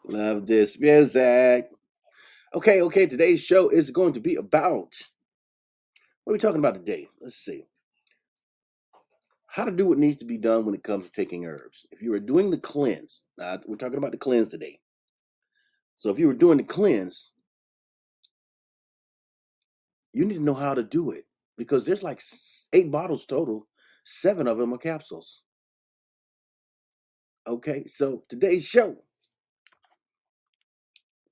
Love this music. Okay. Today's show is going to be about what are we talking about today? Let's see. How to do what needs to be done when it comes to taking herbs. If you are doing the cleanse, we're talking about the cleanse today. So if you were doing the cleanse, you need to know how to do it because there's like 8 bottles total. 7 of them are capsules. Okay, so today's show,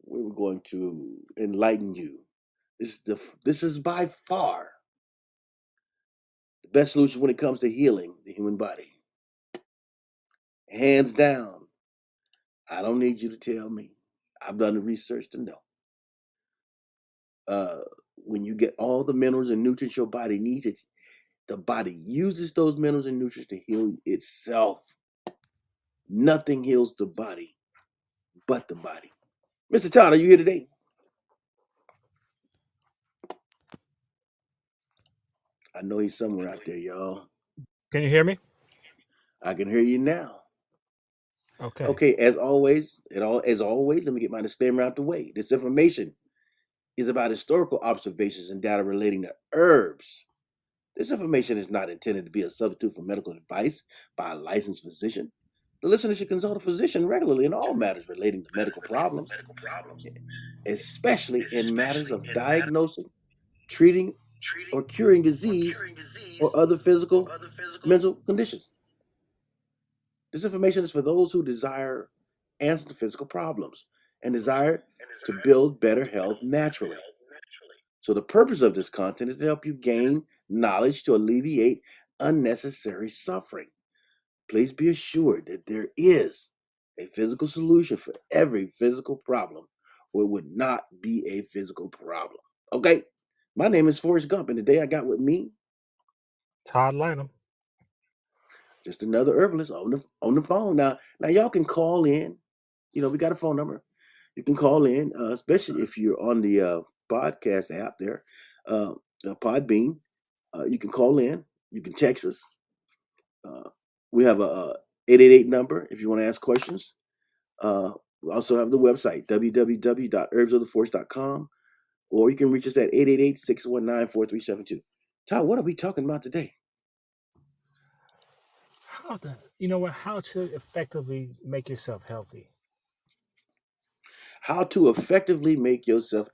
we're going to enlighten you. This is by far the best solution when it comes to healing the human body. Hands down. I don't need you to tell me. I've done the research to know. Uh, when you get all the minerals and nutrients your body needs, the body uses those minerals and nutrients to heal itself. Nothing heals the body but the body. Mr. Todd, are you here today? I know he's somewhere out there, y'all. Can you hear me? I can hear you now. Okay. Okay, as always, let me get my disclaimer out the way. This information is about historical observations and data relating to herbs. This information is not intended to be a substitute for medical advice by a licensed physician. The listener should consult a physician regularly in all matters relating to medical problems, especially in matters of diagnosing, treating, or curing disease or other physical, mental conditions. This information is for those who desire answers to physical problems and desire to build better health naturally. So, the purpose of this content is to help you gain knowledge to alleviate unnecessary suffering. Please be assured that there is a physical solution for every physical problem, or it would not be a physical problem. Okay, my name is Forrest Gump, and today I got with me Todd Lanham. just another herbalist on the phone. Now y'all can call in. We got a phone number. You can call in, especially if you're on the podcast app there, uh, Podbean. You can call in. You can text us. Uh, we have a 888 number if you want to ask questions. We also have the website, www.herbsoftheforce.com, or you can reach us at 888-619-4372. Todd, what are we talking about today? How to effectively make yourself healthy. How to effectively make yourself,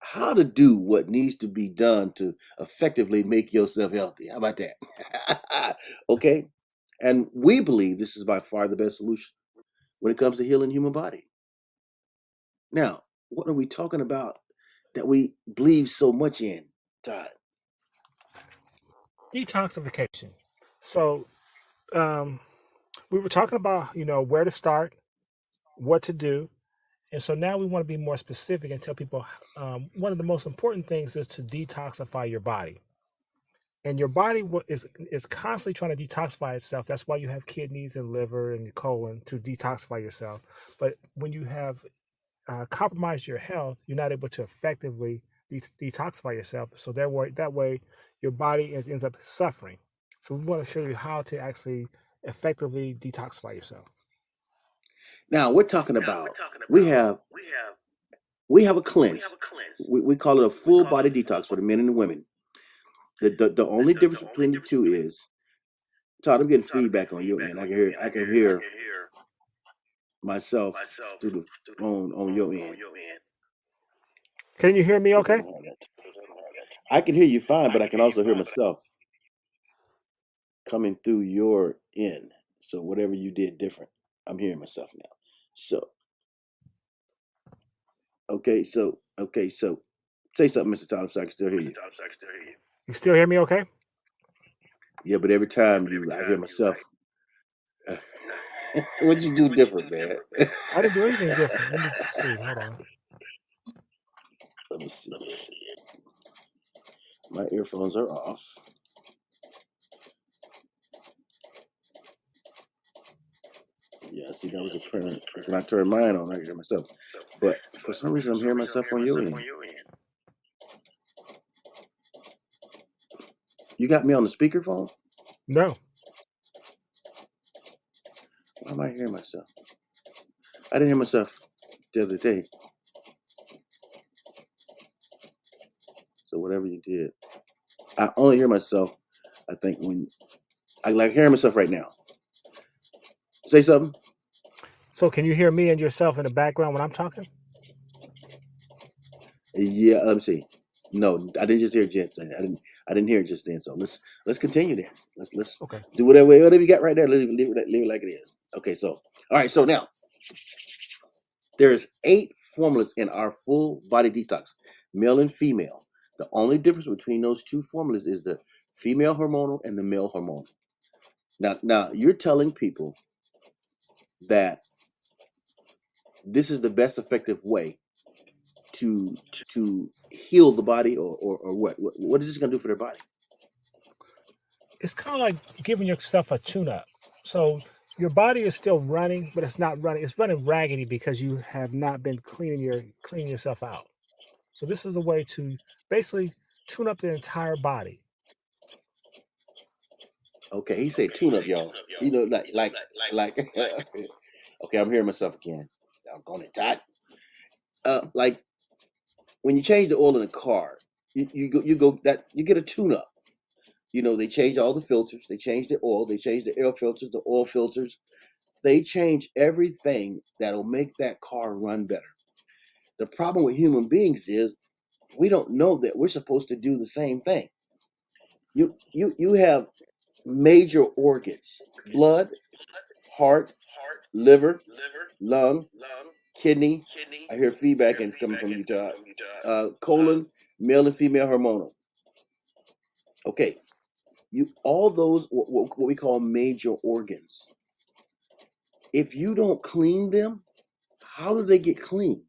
how to do what needs to be done to effectively make yourself healthy. How about that? Okay. And we believe this is by far the best solution when it comes to healing the human body. Now, what are we talking about that we believe so much in, Todd? Detoxification. So, um, we were talking about, where to start, what to do. And so now we want to be more specific and tell people one of the most important things is to detoxify your body. And your body is constantly trying to detoxify itself. That's why you have kidneys and liver and your colon to detoxify yourself. But when you have compromised your health, you're not able to effectively detoxify yourself. So that way, your body ends up suffering. So we want to show you how to actually effectively detoxify yourself. Now we're talking about we have we have a cleanse. We call it a full body detox for the men and the women. The only difference between the two is, Todd, I'm getting feedback on your end. I can hear myself through the phone on your end. Can you hear me Because I okay? don't have that. I can hear you fine, but I can also hear myself coming through your end. So whatever you did different, I'm hearing myself now. So okay, so say something, Mr. Todd, so I can still hear you. You still hear me okay? Yeah, but every time I hear myself. What'd you do different, man? I didn't do anything different. Let me just see. Hold on. Let me see here. My earphones are off. Yeah, see, that was apparent. When I turned mine on, I could hear myself. But for some reason, I'm hearing myself on your end. You got me on the speakerphone? No. Why am I hearing myself? I didn't hear myself the other day. So whatever you did, I only hear myself. I think when I like hearing myself right now. Say something. So can you hear me and yourself in the background when I'm talking? Yeah, let me see. No, I didn't just hear Jen say that. I didn't hear it just then. So let's continue there. Let's Okay. do whatever you got right there. Leave it like it is. Okay, so all right, so now there's 8 formulas in our full body detox, male and female. The only difference between those 2 formulas is the female hormonal and the male hormonal. Now you're telling people that this is the best effective way to heal the body, or what is this going to do for their body? It's kind of like giving yourself a tune-up. So your body is still running, but it's not running. It's running raggedy because you have not been cleaning yourself out. So this is a way to basically tune up the entire body. Okay, he said tune up, y'all. Like okay, I'm hearing myself again. I'm going to die. Like when you change the oil in a car, you get a tune up. They change all the filters, they change the oil, they change the air filters, the oil filters. They change everything that'll make that car run better. The problem with human beings is we don't know that we're supposed to do the same thing. You have major organs: blood, heart, liver, lung, kidney. I hear feedback and coming from you, Todd. Colon, male and female hormonal. Okay, all those what we call major organs. If you don't clean them, how do they get cleaned?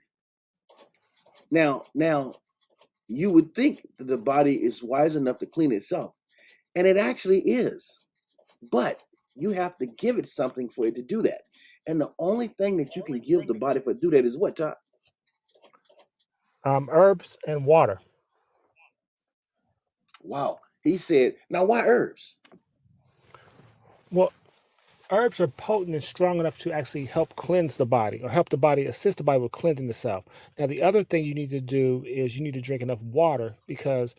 Now, you would think that the body is wise enough to clean itself, and it actually is. But you have to give it something for it to do that. And the only thing that you can give the body for it to do that is what, Todd? Herbs and water. Wow. He said, now why herbs? Well, herbs are potent and strong enough to actually help cleanse the body or help the body assist the body with cleansing itself. Now, the other thing you need to do is you need to drink enough water because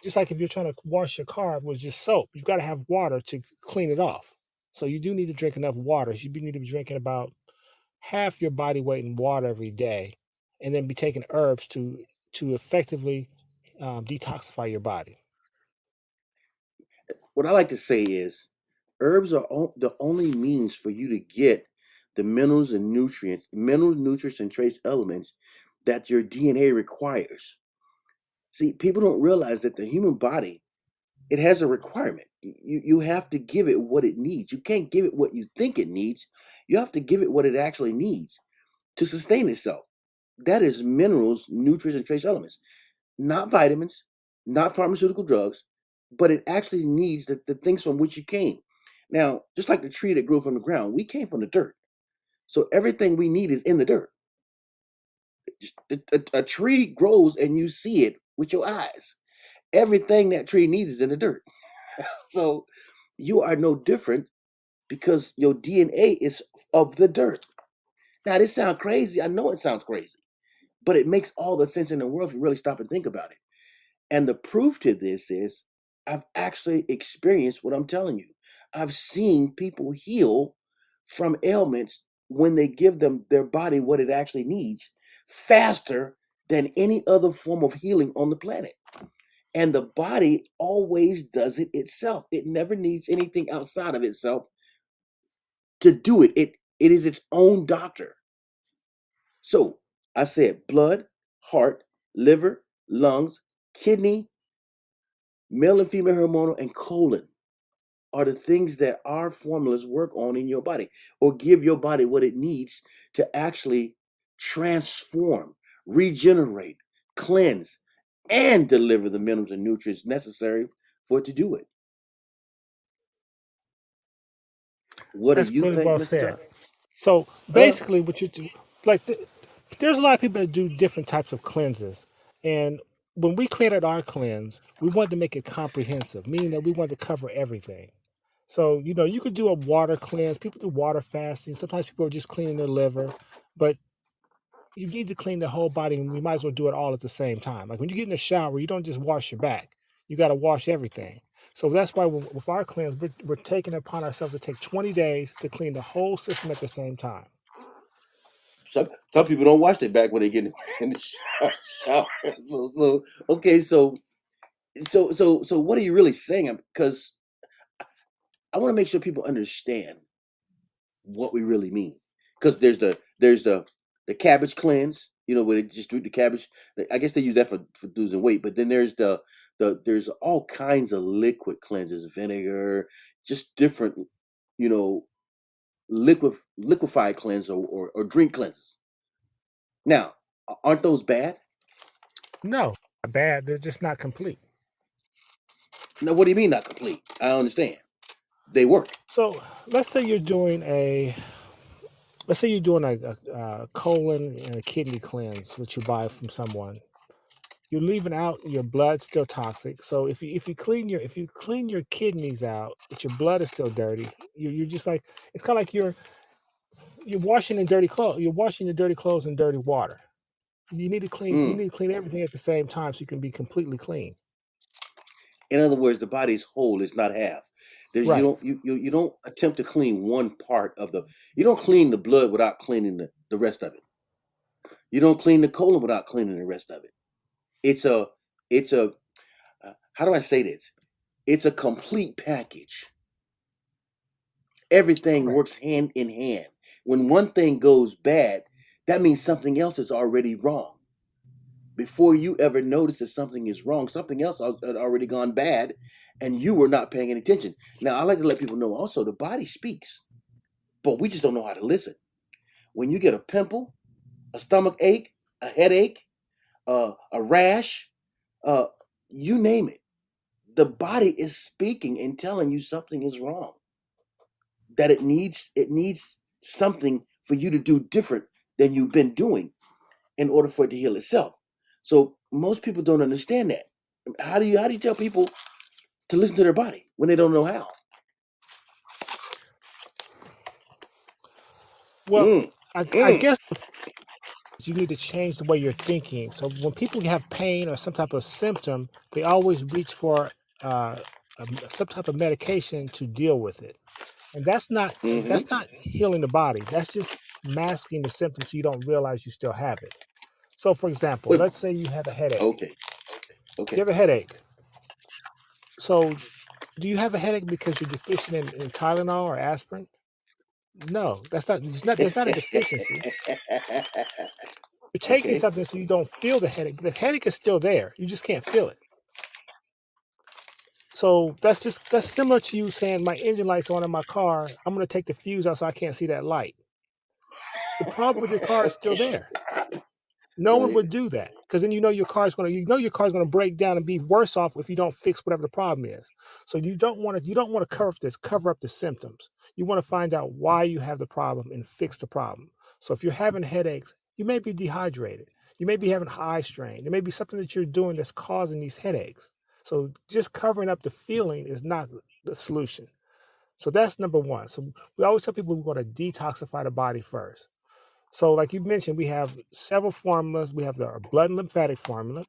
just like if you're trying to wash your car with just soap, you've got to have water to clean it off. So you do need to drink enough water. You need to be drinking about half your body weight in water every day, and then be taking herbs to effectively detoxify your body. What I like to say is herbs are the only means for you to get the minerals, nutrients, and trace elements that your DNA requires. See, people don't realize that the human body, it has a requirement. You have to give it what it needs. You can't give it what you think it needs. You have to give it what it actually needs to sustain itself. That is minerals, nutrients, and trace elements, not vitamins, not pharmaceutical drugs, but it actually needs the things from which you came. Now, just like the tree that grew from the ground, we came from the dirt. So everything we need is in the dirt. A tree grows and you see it with your eyes. Everything that tree needs is in the dirt. So you are no different because your DNA is of the dirt. Now, this sounds crazy. I know it sounds crazy, but it makes all the sense in the world if you really stop and think about it. And the proof to this is I've actually experienced what I'm telling you. I've seen people heal from ailments when they give them their body what it actually needs faster than any other form of healing on the planet. And the body always does it itself. It never needs anything outside of itself to do it. It is its own doctor. So I said blood, heart, liver, lungs, kidney, male and female hormonal, and colon are the things that our formulas work on in your body or give your body what it needs to actually transform, regenerate, cleanse, and deliver the minerals and nutrients necessary for it to do it. What do That's you really think, well Mr. said. Todd? So Huh? basically, what you do, like, there's a lot of people that do different types of cleanses, and when we created our cleanse, we wanted to make it comprehensive, meaning that we wanted to cover everything. So, you could do a water cleanse. People do water fasting. Sometimes people are just cleaning their liver, but you need to clean the whole body, and we might as well do it all at the same time. Like when you get in the shower, you don't just wash your back. You got to wash everything. So that's why with our cleanse, we're taking it upon ourselves to take 20 days to clean the whole system at the same time. Some people don't wash their back when they get in the shower. So okay, so what are you really saying? Because I want to make sure people understand what we really mean. Because there's the cabbage cleanse, where they just do the cabbage. I guess they use that for losing weight. But then there's all kinds of liquid cleanses, vinegar, just different, you know, liquefied cleanse or drink cleanses. Now, aren't those bad? No, not bad. They're just not complete. Now, what do you mean not complete? I don't understand. They work. So let's say you're doing a colon and a kidney cleanse, which you buy from someone. You're leaving out your blood still toxic. So if you clean your kidneys out, but your blood is still dirty, you're just like, it's kind of like you're washing in dirty clothes. You're washing your dirty clothes in dirty water. You need to clean. You Mm. need to clean everything at the same time so you can be completely clean. In other words, the body's whole is not half. You Right. don't you don't attempt to clean one part of the. You don't clean the blood without cleaning the rest of it. You don't clean the colon without cleaning the rest of it. It's a it's a how do I say this? It's a complete package. Everything Correct. works hand in hand. When one thing goes bad, that means something else is already wrong. Before you ever notice that something is wrong, something else had already gone bad, and you were not paying any attention. Now, I like to let people know also the body speaks, but we just don't know how to listen. When you get a pimple, a stomach ache, a headache, a rash, uh, you name it, the body is speaking and telling you something is wrong. That it needs something for you to do different than you've been doing in order for it to heal itself. So most people don't understand that. How do you tell people to listen to their body when they don't know how? Well, Mm, I mm, guess you need to change the way you're thinking. So when people have pain or some type of symptom, they always reach for uh, some type of medication to deal with it, and mm-hmm. that's not healing the body. That's just masking the symptoms so you don't realize you still have it. So, for example, But let's say you have a headache. okay, You okay. have a headache. So, do you have a headache because you're deficient in Tylenol or aspirin? No, that's not. It's not. There's not a deficiency. You're taking Okay. something so you don't feel the headache. The headache is still there. You just can't feel it. So that's similar to you saying my engine light's on in my car. I'm going to take the fuse out so I can't see that light. The problem with your car is still there. No Go one ahead. would do that because then your car's gonna break down and be worse off if you don't fix whatever the problem is. So you don't want to cover up the symptoms. You want to find out why you have the problem and fix the problem. So if you're having headaches, you may be dehydrated. You may be having eye strain. There may be something that you're doing that's causing these headaches. So just covering up the feeling is not the solution. So that's number one. So we always tell people we want to detoxify the body first. So, like you mentioned, we have several formulas. We have our blood and lymphatic formula.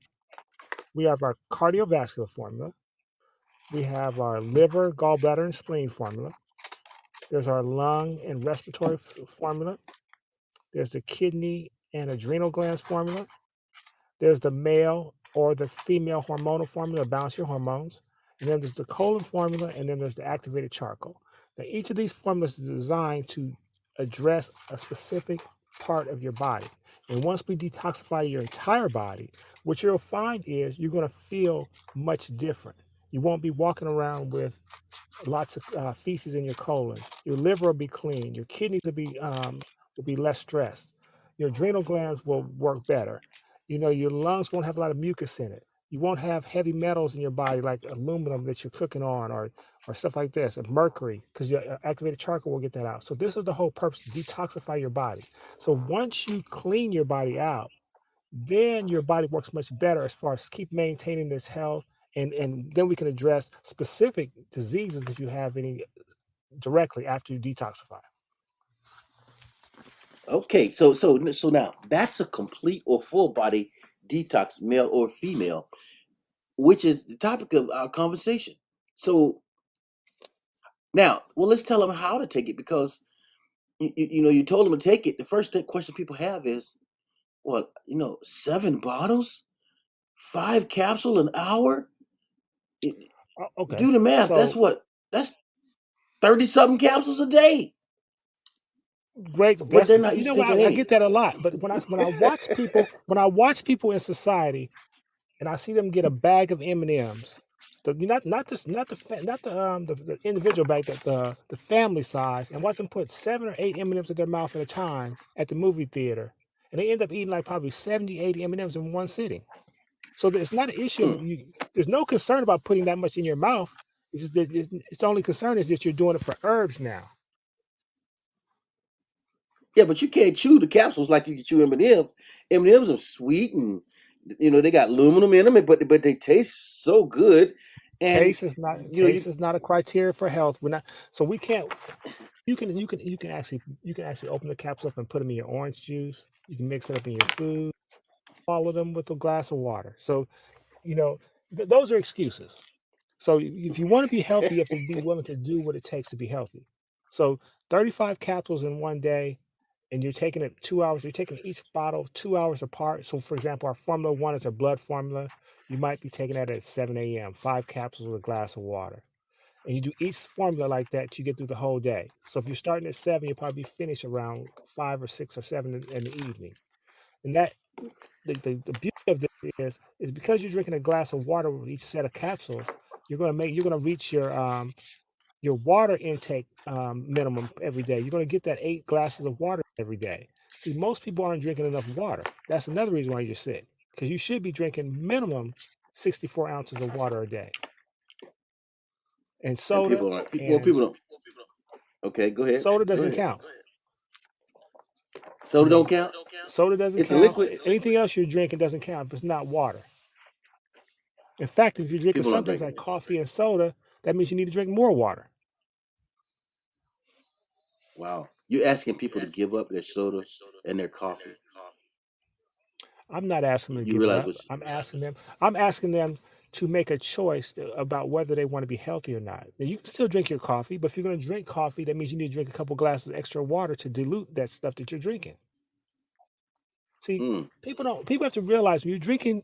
We have our cardiovascular formula. We have our liver, gallbladder, and spleen formula. There's our lung and respiratory formula. There's the kidney and adrenal glands formula. There's the male or the female hormonal formula to balance your hormones. And then there's the colon formula, and then there's the activated charcoal. Now, each of these formulas is designed to address a specific part of your body. And once we detoxify your entire body, what you'll find is you're going to feel much different. You won't be walking around with lots of feces in your colon. Your liver will be clean. Your kidneys will be less stressed. Your adrenal glands will work better. Your lungs won't have a lot of mucus in it. You won't have heavy metals in your body like aluminum that you're cooking on, or stuff like this, and mercury, because your activated charcoal will get that out. So this is the whole purpose: to detoxify your body. So once you clean your body out, then your body works much better as far as keep maintaining this health and then we can address specific diseases if you have any directly after you detoxify. Okay, so now that's a complete or full body detox, male or female, which is the topic of our conversation. So now, well, let's tell them how to take it because you told them to take it. The first question people have is, well, 7 bottles, 5 capsule an hour. Okay, Do the math. That's so what. That's 30 something capsules a day. great. But That's they're not you used know to taking what I any. get that a lot. But when I watch people in society and I see them get a bag of M&Ms, the individual bag, the family size, and watch them put 7 or 8 M&Ms in their mouth at a time at the movie theater, and they end up eating like probably 70, 80 M&Ms in one sitting. So it's not an issue. Hmm. There's no concern about putting that much in your mouth. It's just that it's the only concern is that you're doing it for herbs now. Yeah, but you can't chew the capsules like you can chew M&Ms. M&Ms are sweet and they got aluminum in them, but they taste so good. And Taste is not you a criteria for health. We're not so we can't. You can actually open the caps up and put them in your orange juice. You can mix it up in your food. Follow them with a glass of water. So those are excuses. So if you want to be healthy, you have to be willing to do what it takes to be healthy. So 35 capsules in one day, and you're taking it 2 hours. You're taking each bottle 2 hours apart. So for example, our Formula 1 is a blood formula. You might be taking that at 7 a.m., 5 capsules with a glass of water. And you do each formula like that to get through the whole day. So if you're starting at 7, you'll probably finish around 5 or 6 or 7 in the evening. And that the beauty of this is because you're drinking a glass of water with each set of capsules, you're gonna reach your water intake minimum every day. You're gonna get that 8 glasses of water every day. See, most people aren't drinking enough water. That's another reason why you're sick, because you should be drinking minimum 64 ounces of water a day. And and soda people don't. Okay, go ahead. soda Go doesn't ahead. count. Soda don't count. Soda doesn't It's a count. liquid. Anything else you're drinking doesn't count if it's not water. In fact, if you're drinking People don't something drink like it. coffee and soda, that means you need to drink more water. Wow, you're asking people to give up their soda and their coffee. I'm not asking them to You give it realize up. what? I'm asking them to make a choice about whether they want to be healthy or not. Now, you can still drink your coffee, but if you're going to drink coffee, that means you need to drink a couple glasses of extra water to dilute that stuff that you're drinking. See, Mm. people have to realize when you're drinking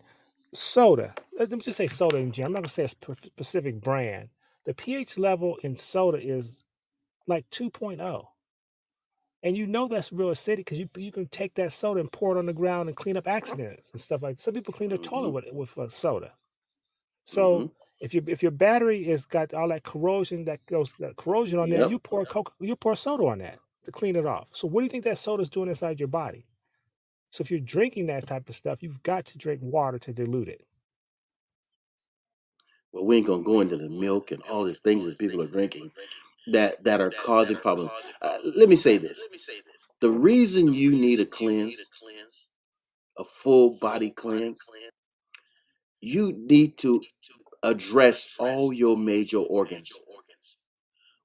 soda, let me just say soda in general. I'm not going to say a specific brand. The pH level in soda is like 2.0. And that's real acidic because you can take that soda and pour it on the ground and clean up accidents and stuff like that. Some people clean their toilet Mm-hmm. with soda. Mm-hmm. So if your battery has got all that corrosion on there, Yep. you pour soda on that to clean it off. So what do you think that soda is doing inside your body? So if you're drinking that type of stuff, you've got to drink water to dilute it. Well, we ain't gonna go into the milk and all these things that people are drinking that are causing problems. Let me say this: the reason you need a cleanse, a full body cleanse, you need to address all your major organs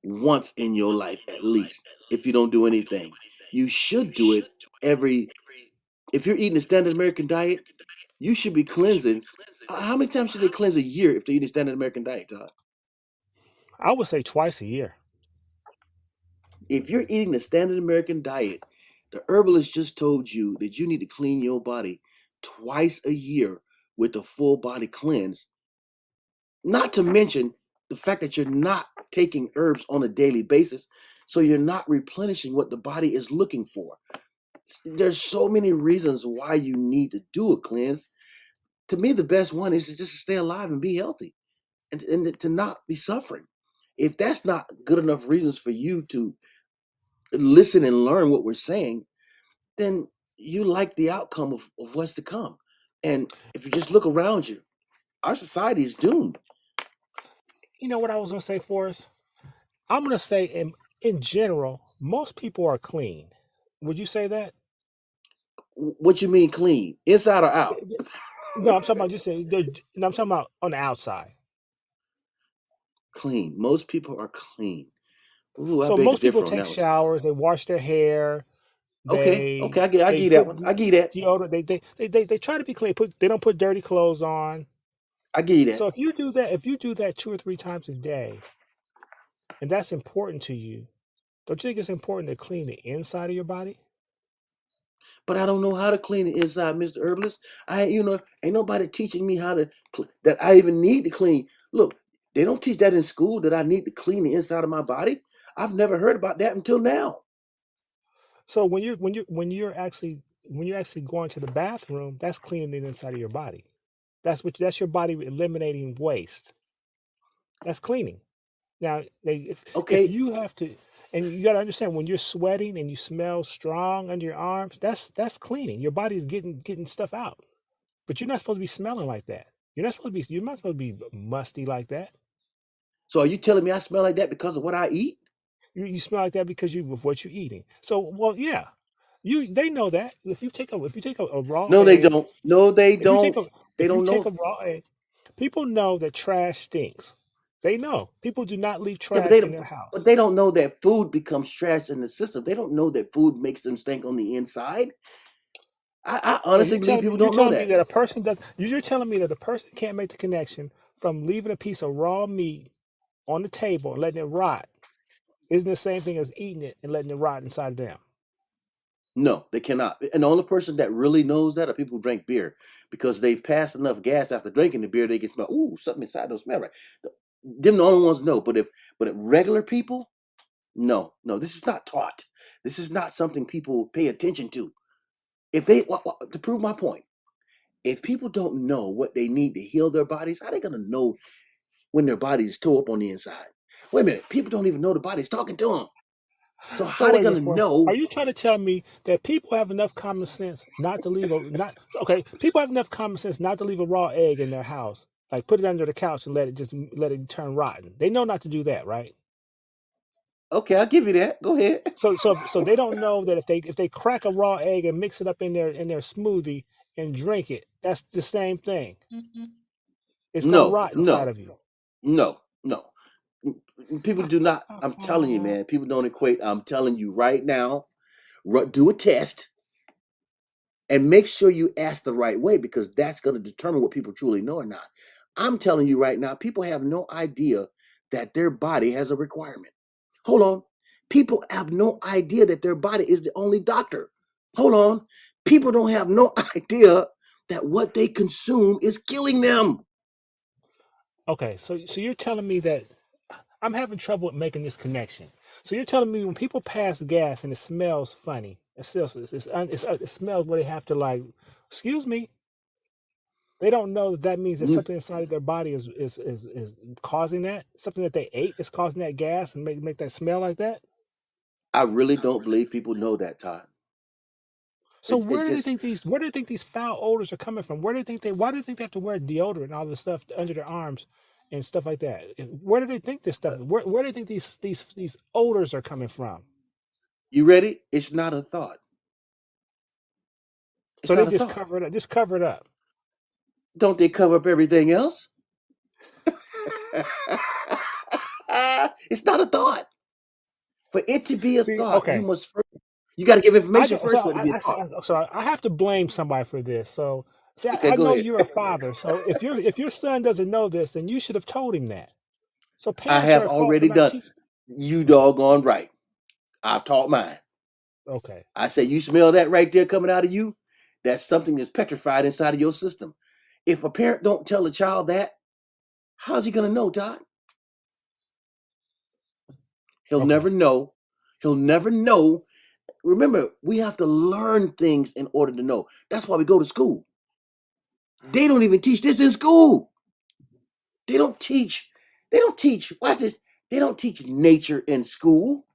once in your life at least. If you don't do anything, you should do it every. If you're eating a standard American diet, you should be cleansing. How many times should they cleanse a year if they're eating a standard American diet, Todd? I would say twice a year. If you're eating the standard American diet, the herbalist just told you that you need to clean your body twice a year with a full body cleanse. Not to mention the fact that you're not taking herbs on a daily basis, so you're not replenishing what the body is looking for. There's so many reasons why you need to do a cleanse. To me, the best one is to just stay alive and be healthy and to not be suffering. If that's not good enough reasons for you to listen and learn what we're saying, then you like the outcome of what's to come. And if you just look around you, our society is doomed. You know what I was going to say, Forrest? I'm going to say in general, most people are clean. Would you say that? What you mean clean? Inside or out? No, I'm talking about just saying. No, I'm talking about on the outside. Clean. Most people are clean. Ooh, I So beg to most people differ on take that one. showers, they wash their hair, Okay, they I they give that put one. I give that. deodorant, they try to be clean. They don't put dirty clothes on. I give you that. So if you do that 2 or 3 times a day, and that's important to you, don't you think it's important to clean the inside of your body? But I don't know how to clean the inside, Mr. Herbalist. Ain't nobody teaching me how to that I even need to clean. Look, they don't teach that in school that I need to clean the inside of my body. I've never heard about that until now. So when you're actually going to the bathroom, that's cleaning the inside of your body. That's your body eliminating waste. That's cleaning. Now, if Okay, you have to, and you got to understand when you're sweating and you smell strong under your arms, that's cleaning. Your body's getting stuff out. But you're not supposed to be smelling like that. You're not supposed to be musty like that. so are you telling me I smell like that because of what I eat? You smell like that because of what you're eating. So, well, yeah, they know that if you take a raw No, they egg, don't. No, they if you take don't. a They if you don't take know. a raw egg, people know that trash stinks. They know people do not leave Yeah, but trash in their house. they don't know that food becomes trash in the system. They don't know that food makes them stink on the inside. I So honestly believe people you're don't know telling me that. that a person does you're telling me that a person can't make the connection from leaving a piece of raw meat on the table and letting it rot isn't the same thing as eating it and letting it rot inside of them. No, they cannot. And the only person that really knows that are people who drink beer because they've passed enough gas after drinking the beer, they can smell, ooh, something inside don't smell right. Them the only ones know. But if regular people, no, no, this is not taught. This is not something people pay attention to. If they to prove my point, if people don't know what they need to heal their bodies, how are they gonna know when their body is tore up on the inside? Wait a minute, people don't even know the body's talking to them. So So how are they wait a gonna minute, are know? you trying to tell me that people have enough common sense not to leave a not okay? People have enough common sense not to leave a raw egg in their house, like put it under the couch and let it turn rotten. They know not to do that, right? Okay, I'll give you that. Go ahead. So they don't know that if they crack a raw egg and mix it up in their smoothie and drink it, that's the same thing. It's gonna No, rot inside no, of you. no, no. People do not. I'm telling you, man. People don't equate. I'm telling you right now. Do a test and make sure you ask the right way because that's going to determine what people truly know or not. I'm telling you right now, people have no idea that their body has a requirement. Hold on. People have no idea that their body is the only doctor. Hold on. People don't have no idea that what they consume is killing them. Okay, so you're telling me that I'm having trouble with making this connection. So you're telling me when people pass gas and it smells funny, it smells where they have to like, excuse me, they don't know that means that Mm, something inside of their body is causing that. Something that they ate is causing that gas and make that smell like that. I really don't believe people know that, Todd. So It just where do they think these foul odors are coming from? Why do they think they have to wear deodorant and all this stuff under their arms and stuff like that? Where do they think this stuff? Where do they think these odors are coming from? you ready? It's not a thought. It's So they not a just thought. cover it up. Just cover it up. Don't they cover up everything else? It's not a thought. For it to be a See, thought, okay. you got to give I information get so first for it to be a thought. I have to blame somebody for this. So see, Okay, I go know ahead. you're a father. So if your son doesn't know this, then you should have told him that. So I parents are have at fault for already not done. teaching. You doggone right. I've taught mine. Okay. I say, you smell that right there coming out of you? That's something that's petrified inside of your system. If a parent don't tell a child that, how's he gonna know, Todd? He'll Okay. never know. He'll never know. Remember, we have to learn things in order to know. That's why we go to school. They don't even teach this in school. They don't teach. They don't teach. Watch this. They don't teach nature in school.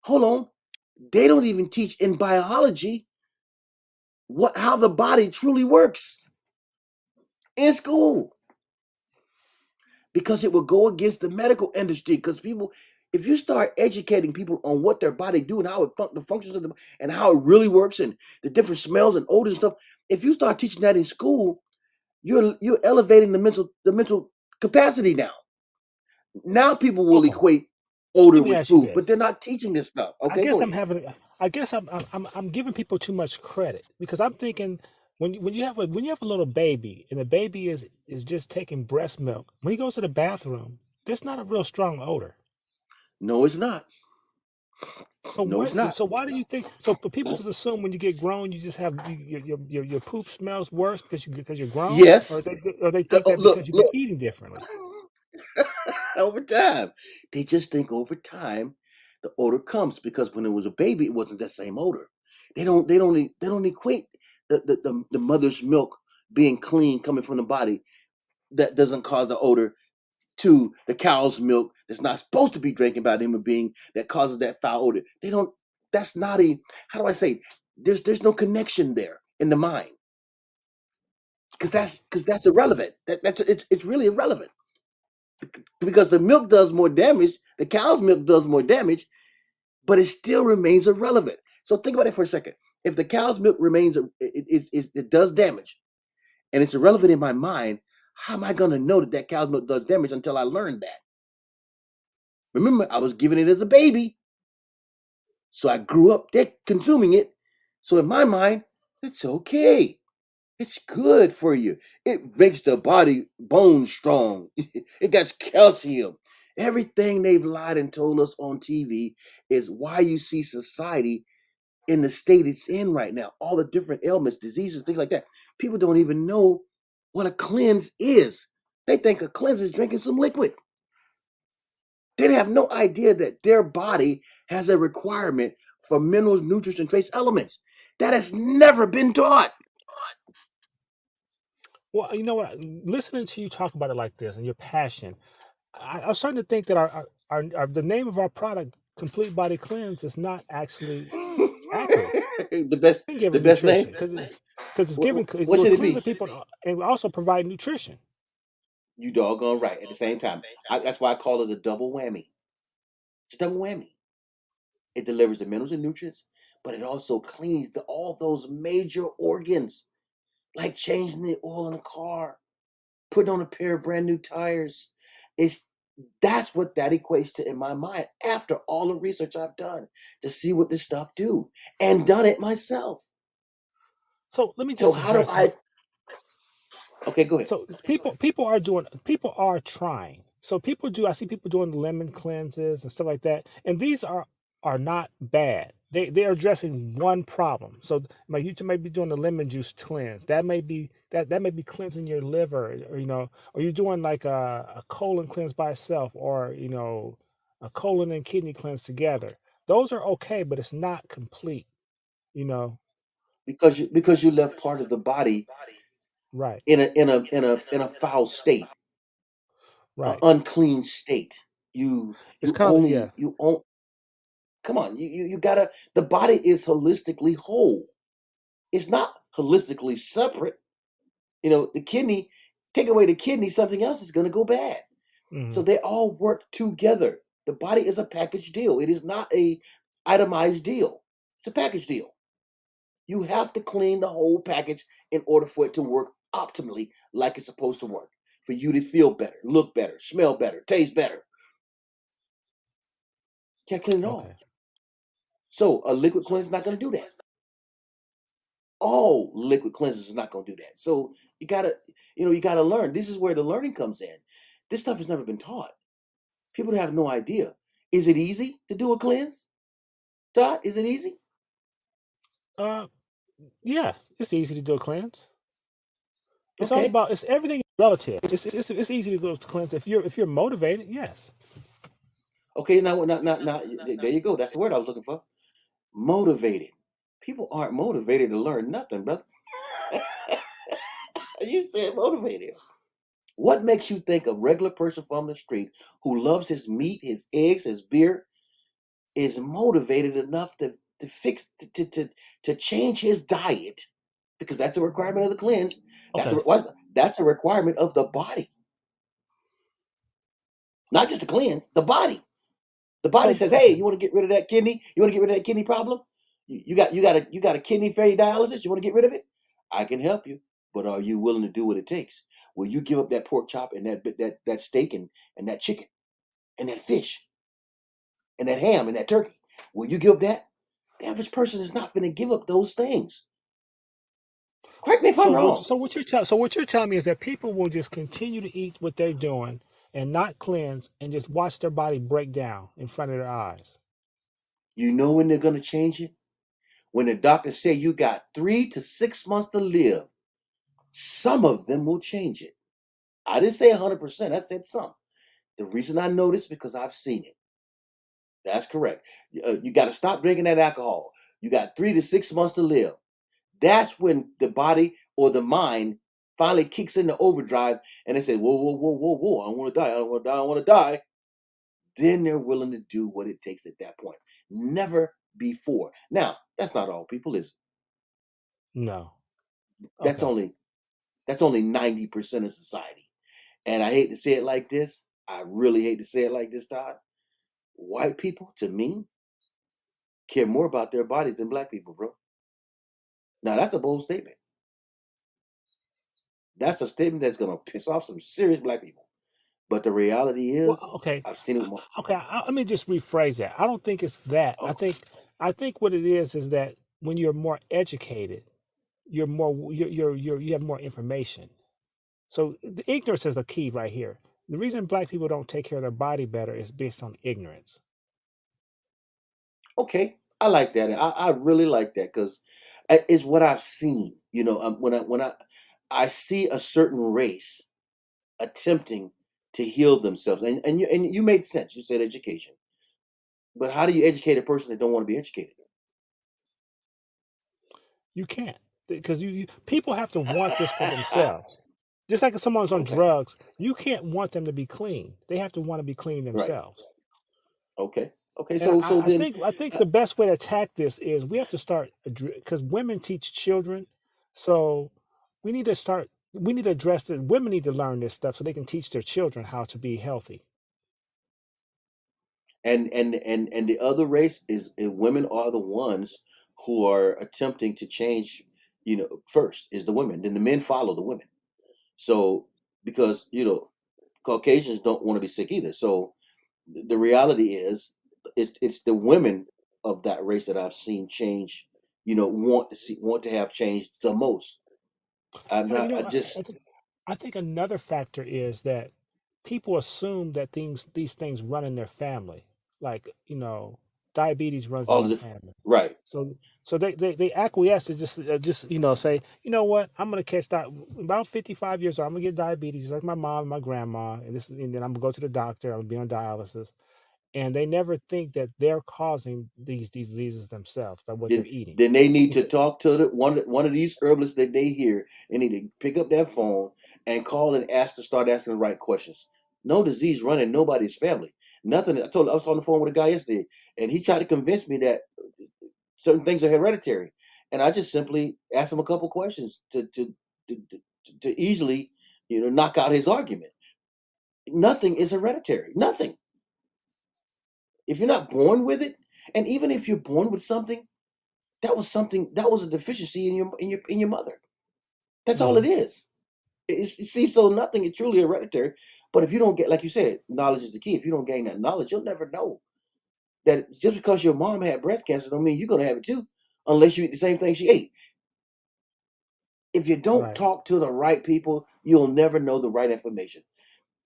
Hold on. They don't even teach in biology how the body truly works in school because it will go against the medical industry. Because people, if you start educating people on what their body do and how the functions of and how it really works and the different smells and odors and stuff, if you start teaching that in school, you're elevating the mental capacity now. Now people will Okay. equate odor Let me with ask you food, but this. they're not teaching this stuff. I Okay, guess go I'm ahead. having. I guess I'm giving people too much credit because I'm thinking when you have a little baby and the baby is just taking breast milk, when he goes to the bathroom, there's not a real strong odor. No, it's not. So No, it's what? not. So why do you think? So people just assume when you get grown, you just have your poop smells worse because you're grown, Yes. or they think that Look, because you've been look. eating differently. Over time, they just think over time the odor comes because when it was a baby, it wasn't that same odor. They don't equate the mother's milk being clean coming from the body that doesn't cause the odor to the cow's milk that's not supposed to be drinking by the human being that causes that foul odor. They don't. That's not a. How do I say? There's no connection there in the mind because Okay. that's irrelevant. It's really irrelevant because the milk does more damage. The cow's milk does more damage, but it still remains irrelevant. So think about it for a second. If the cow's milk remains, it does damage, and it's irrelevant in my mind. How am I going to know that cow's milk does damage until I learn that? Remember, I was giving it as a baby. So I grew up consuming it. So in my mind, it's okay. It's good for you. It makes the body bone strong. It got calcium. Everything they've lied and told us on TV is why you see society in the state it's in right now. All the different ailments, diseases, things like that. People don't even know what a cleanse is. They think a cleanse is drinking some liquid. They have no idea that their body has a requirement for minerals, nutrients, and trace elements. That has never been taught. Well, you know what? Listening to you talk about it like this and your passion, I'm starting to think that the name of our product, Complete Body Cleanse, is not actually accurate. the best, Can the give best name. nutrition because it's giving What we're should it cleansing be? people and we also provide nutrition. You doggone right. At the same time, that's why I call it a double whammy. It's a double whammy. It delivers the minerals and nutrients, but it also cleans all those major organs, like changing the oil in a car, putting on a pair of brand new tires. It's That's what that equates to in my mind after all the research I've done to see what this stuff do and done it myself. So let me So just how do address I? Okay, go ahead. so people are trying. So people do I see people doing lemon cleanses and stuff like that, and these are not bad. They're addressing one problem. So like you may be doing the lemon juice cleanse. That may be cleansing your liver, or you're doing like a colon cleanse by itself, or a colon and kidney cleanse together. Those are okay, but it's not complete. You know, Because you left part of the body right, in a foul state, an right. unclean state. You It's you kind of yeah. only you on. Come on, you gotta. The body is holistically whole. It's not holistically separate. The kidney. Take away the kidney, something else is going to go bad. So Mhm. they all work together. The body is a package deal. It is not a itemized deal. It's a package deal. You have to clean the whole package in order for it to work optimally like it's supposed to work. For you to feel better, look better, smell better, taste better. Can't clean it Okay. all. So a liquid cleanse is not going to do that. All liquid cleansers is not going to do that. So you gotta learn. This is where the learning comes in. This stuff has never been taught. People have no idea. Is it easy to do a cleanse? Todd, is it easy? Uh, yeah, it's easy to do a cleanse. It's all Okay. about it's everything is relative. It's easy to go to cleanse if you're motivated. Yes. Okay, now, not, there you go. That's the word I was looking for. Motivated. People aren't motivated to learn nothing, brother. You said motivated. What makes you think a regular person from the street who loves his meat, his eggs, his beer, is motivated enough to fix to change his diet? Because that's a requirement of the cleanse. That's a Okay. what? That's a requirement of the body, not just the cleanse. The body. The body So says, "Hey, okay. you want to get rid of that kidney? You want to get rid of that kidney problem? You got a kidney failure dialysis. You want to get rid of it? I can help you, but are you willing to do what it takes? Will you give up that pork chop and that steak and that chicken? and that fish and that ham and that turkey. Will you give up that? The average person is not going to give up those things. Correct me if I'm wrong. So what you're telling me is that people will just continue to eat what they're doing and not cleanse and just watch their body break down in front of their eyes. You know when they're going to change it? When the doctor say you got 3 to 6 months to live, some of them will change it. I didn't say 100%. I said some. The reason I know this is because I've seen it. That's correct. You got to stop drinking that alcohol. You got 3 to 6 months to live. That's when the body or the mind finally kicks into overdrive and they say, whoa, whoa, whoa, whoa, whoa, I don't want to die. I don't want to die. I don't want to die. Then they're willing to do what it takes at that point. Never before. Now, that's not all people, is it? No. That's Okay. only 90% of society. And I hate to say it like this. I really hate to say it like this, Todd. White people, to me, care more about their bodies than black people, bro. Now, that's a bold statement. That's a statement that's going to piss off some serious black people. But the reality Well, is, okay. I've seen it more. Okay. Let me just rephrase that. I don't think it's that. Oh, I think what it is that when you're more educated, you have more information. So the ignorance is the key right here. The reason black people don't take care of their body better is based on ignorance. okay. I like that. I really like that because it's what I've seen. You know, when I see a certain race attempting to heal themselves, and you made sense. You said education, but how do you educate a person that don't want to be educated? You can't because people have to want this for themselves. Just like if someone's on Okay, drugs, you can't want them to be clean. They have to want to be clean right. themselves. Okay, okay. And So then, I think uh, the best way to attack this is we have to start because women teach children, so we need to address it. Women need to learn this stuff so they can teach their children how to be healthy. and the other race is women are the ones who are attempting to change. You know, first is the women, then the men follow the women. So because Caucasians don't want to be sick either. So the reality is, it's the women of that race that I've seen change. Want to have changed the most. I'm You not. know, I just I think another factor is that people assume that these things run in their family, like diabetes runs in all my of the family. right. So they acquiesce to just say, you know what, I'm gonna catch that about 55 years old. I'm gonna get diabetes like my mom and my grandma, and then I'm gonna go to the doctor. I'm gonna be on dialysis, and they never think that they're causing these diseases themselves by what they're Then eating. then they need to Because talk to the one of these herbalists that they hear. They need to pick up that phone and call and start asking the right questions. No disease running nobody's family. Nothing. I was on the phone with a guy yesterday, and he tried to convince me that certain things are hereditary, and I just simply asked him a couple questions to easily, knock out his argument. Nothing is hereditary. Nothing. If you're not born with it, and even if you're born with something that was a deficiency in your mother. That's all it Mhm. is. See, so nothing is truly hereditary. But if you don't get, like you said, knowledge is the key. If you don't gain that knowledge, you'll never know that just because your mom had breast cancer don't mean you're gonna have it too, unless you eat the same thing she ate. If you don't Right. talk to the right people, you'll never know the right information.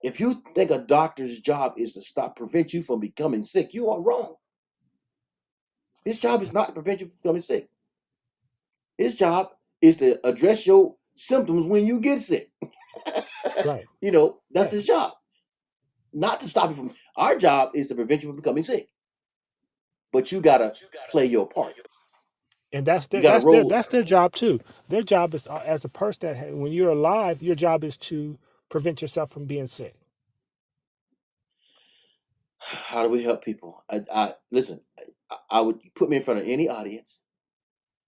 If you think a doctor's job is to prevent you from becoming sick, you are wrong. His job is not to prevent you from becoming sick. His job is to address your symptoms when you get sick. Right. That's Yeah. his job. Not to stop you from. Our job is to prevent you from becoming sick. But you gotta play your part. And You gotta roll. that's their job too. Their job is as a person that when you're alive, your job is to prevent yourself from being sick. How do we help people? I listen. I would put me in front of any audience.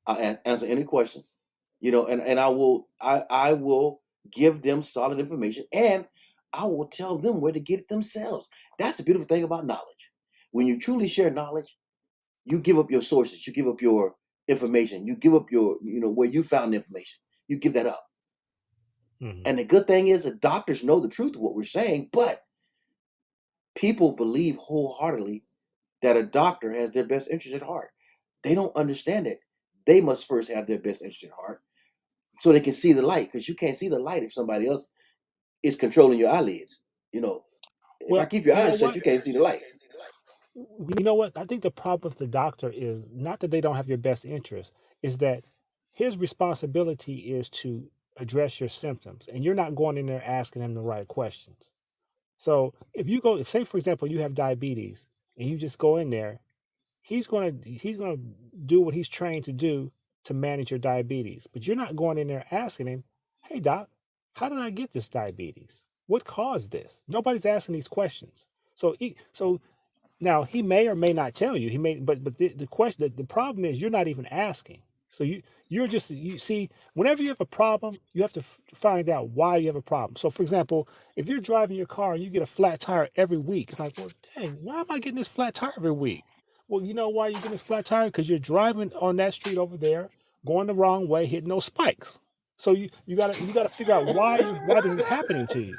I'll answer any questions. And I will give them solid information, and I will tell them where to get it themselves. That's the beautiful thing about knowledge. When you truly share knowledge, you give up your sources, you give up your information, you give up your, where you found the information. You give that up. Hmm. And the good thing is the doctors know the truth of what we're saying, but People believe wholeheartedly that a doctor has their best interest at heart. They don't understand it. They must first have their best interest at heart so they can see the light, because you can't see the light if somebody else is controlling your eyelids. You know, if I Well, keep your you know eyes shut, what? you can't see the light. You know what? I think the problem with the doctor is not that they don't have your best interest, is that his responsibility is to address your symptoms, and you're not going in there asking him the right questions. So if you go, if say for example you have diabetes and you just go in there, he's gonna do what he's trained to do to manage your diabetes. But you're not going in there asking him, "Hey doc, how did I get this diabetes? What caused this?" Nobody's asking these questions. So now he may or may not tell you. He may, but the question, the problem is you're not even asking. So you're just you see whenever you have a problem, you have to find out why you have a problem. So for example, if you're driving your car and you get a flat tire every week, like, well, dang, why am I getting this flat tire every week? Well, you know why you're getting this flat tire? Because you're driving on that street over there, going the wrong way, hitting those spikes. So you gotta figure out why this is happening to you.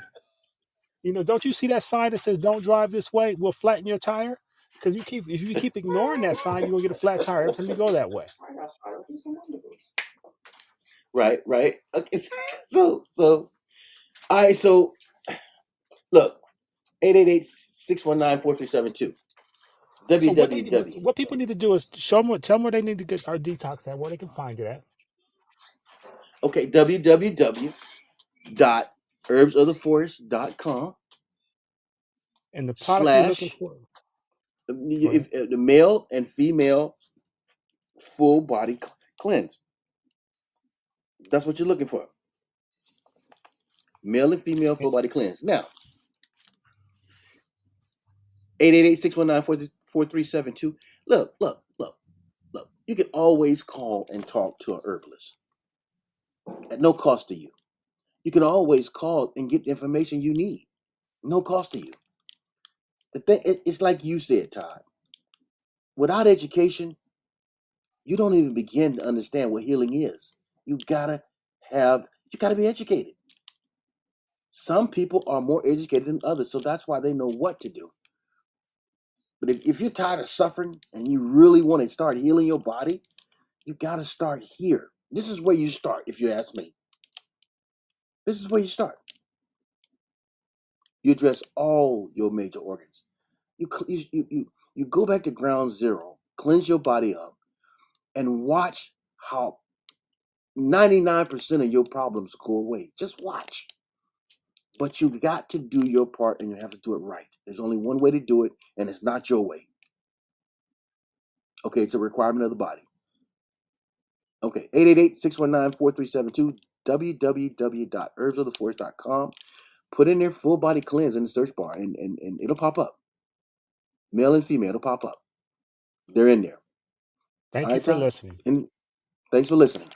Don't you see that sign that says "Don't drive this way"? Will flatten your tire. Because if you keep ignoring that sign, you're gonna get a flat tire every time you go that way. Right, right. Okay, so, all right, so look, 888-619-4372. So www. what people need to do is tell them where they need to get our detox at, where they can find it at, Okay, www.herbsoftheforest.com and the product you're looking slash for. Go ahead. if the male and female full body cleanse. That's what you're looking for. Male and female And full body cleanse. Now, 888-619-4372. Look. You can always call and talk to a herbalist at no cost to you. You can always call and get the information you need. No cost to you. The thing, it's like you said, Todd. Without education, you don't even begin to understand what healing is. You gotta be educated. Some people are more educated than others, so that's why they know what to do. But if you're tired of suffering and you really want to start healing your body, you gotta start here. This is where you start, if you ask me. This is where you start. You address all your major organs. You go back to ground zero, cleanse your body up, and watch how 99% of your problems go away. Just watch. But you got to do your part, and you have to do it right. There's only one way to do it, and it's not your way. Okay, it's a requirement of the body. Okay, 888-619-4372, www.herbsoftheforest.com. Put in their full body cleanse in the search bar, and it'll pop up. Male and female, it'll pop up. They're in there. All thank you right, for Todd? listening. And thanks for listening.